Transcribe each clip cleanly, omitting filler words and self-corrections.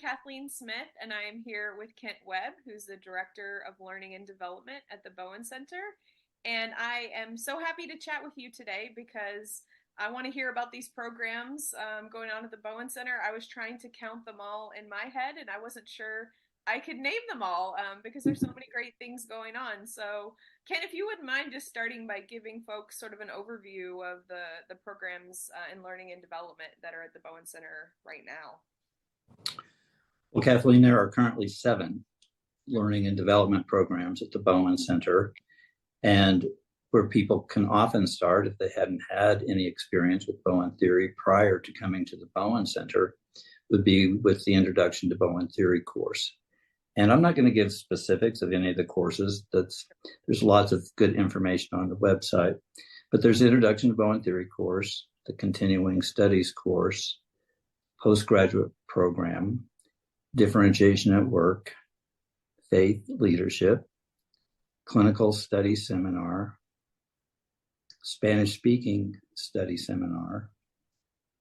Kathleen Smith, and I am here with Kent Webb, who's the Director of Learning and Development at the Bowen Center. And I am so happy to chat with you today because I want to hear about these programs going on at the Bowen Center. I was trying to count them all in my head, and I wasn't sure I could name them all because there's so many great things going on. So, Ken, if you wouldn't mind just starting by giving folks sort of an overview of the programs in learning and development that are at the Bowen Center right now. Well, Kathleen, there are currently 7 learning and development programs at the Bowen Center, and where people can often start if they hadn't had any experience with Bowen Theory prior to coming to the Bowen Center would be with the Introduction to Bowen Theory course. And I'm not going to give specifics of any of the courses. There's lots of good information on the website, but there's the Introduction to Bowen Theory course, the Continuing Studies course, postgraduate program, Differentiation at Work, Faith Leadership, Clinical Study Seminar, Spanish Speaking Study Seminar.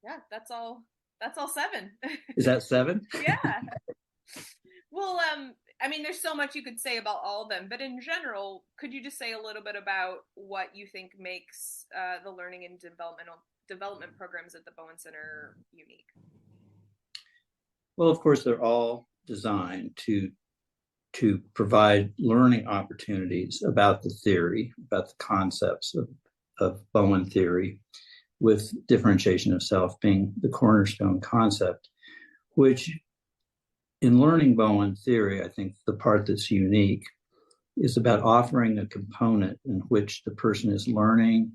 Yeah, that's all 7. Is that 7? Yeah. Well, I mean, there's so much you could say about all of them, but in general, could you just say a little bit about what you think makes the learning and development programs at the Bowen Center unique? Well, of course, they're all designed to provide learning opportunities about the theory, about the concepts of Bowen Theory, with differentiation of self being the cornerstone concept, which in learning Bowen Theory, I think the part that's unique is about offering a component in which the person is learning,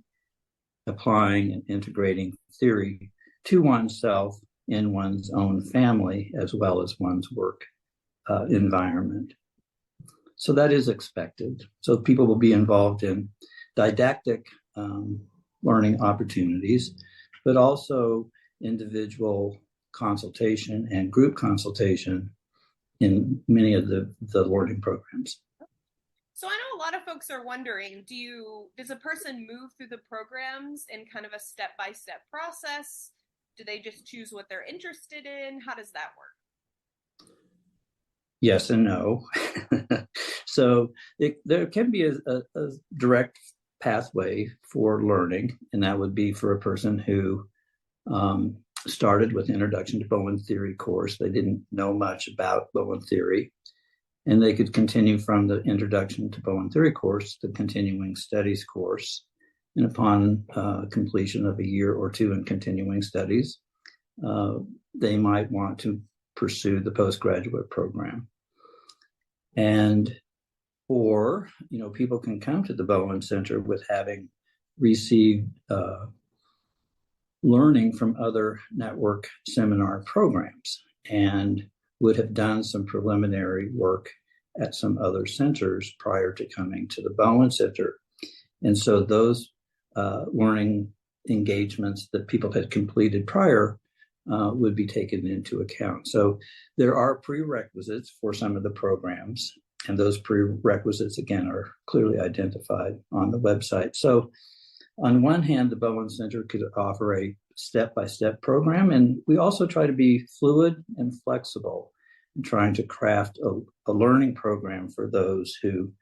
applying, and integrating theory to oneself in one's own family, as well as one's work environment. So that is expected. So people will be involved in didactic learning opportunities, but also individual consultation and group consultation in many of the learning programs. So I know a lot of folks are wondering, does a person move through the programs in kind of a step-by-step process? Do they just choose what they're interested in? How does that work? Yes and no. So there can be a direct pathway for learning, and that would be for a person who started with Introduction to Bowen Theory course. They didn't know much about Bowen Theory, and they could continue from the Introduction to Bowen Theory course to Continuing Studies course. And upon completion of a year or 2 in continuing studies, they might want to pursue the postgraduate program. Or people can come to the Bowen Center with having received learning from other network seminar programs and would have done some preliminary work at some other centers prior to coming to the Bowen Center. And so those learning engagements that people had completed prior would be taken into account. So there are prerequisites for some of the programs, and those prerequisites, again, are clearly identified on the website. So on one hand, the Bowen Center could offer a step-by-step program, and we also try to be fluid and flexible in trying to craft a learning program for those who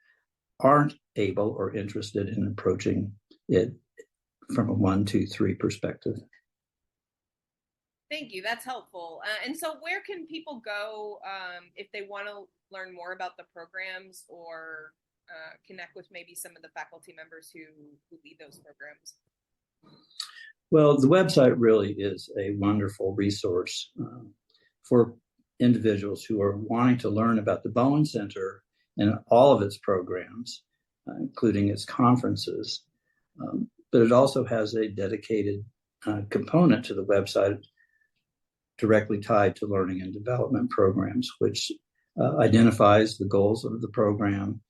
aren't able or interested in approaching it from a 1, 2, 3 perspective. Thank you. That's helpful. And so where can people go if they want to learn more about the programs or connect with maybe some of the faculty members who lead those programs? Well, the website really is a wonderful resource for individuals who are wanting to learn about the Bowen Center and all of its programs, including its conferences. But it also has a dedicated component to the website directly tied to learning and development programs, which identifies the goals of the program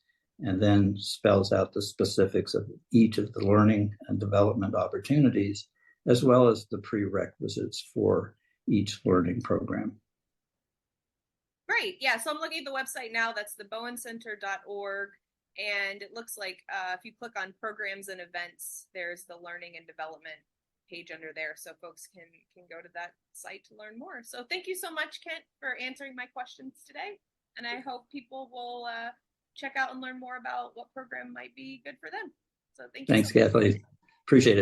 and then spells out the specifics of each of the learning and development opportunities, as well as the prerequisites for each learning program. Great. Yeah. So I'm looking at the website now. That's thebowencenter.org. And it looks like if you click on programs and events, there's the learning and development page under there, so folks can go to that site to learn more. So thank you so much, Kent, for answering my questions today, and I hope people will check out and learn more about what program might be good for them. So thank you. Thanks, Kathleen. Appreciate it.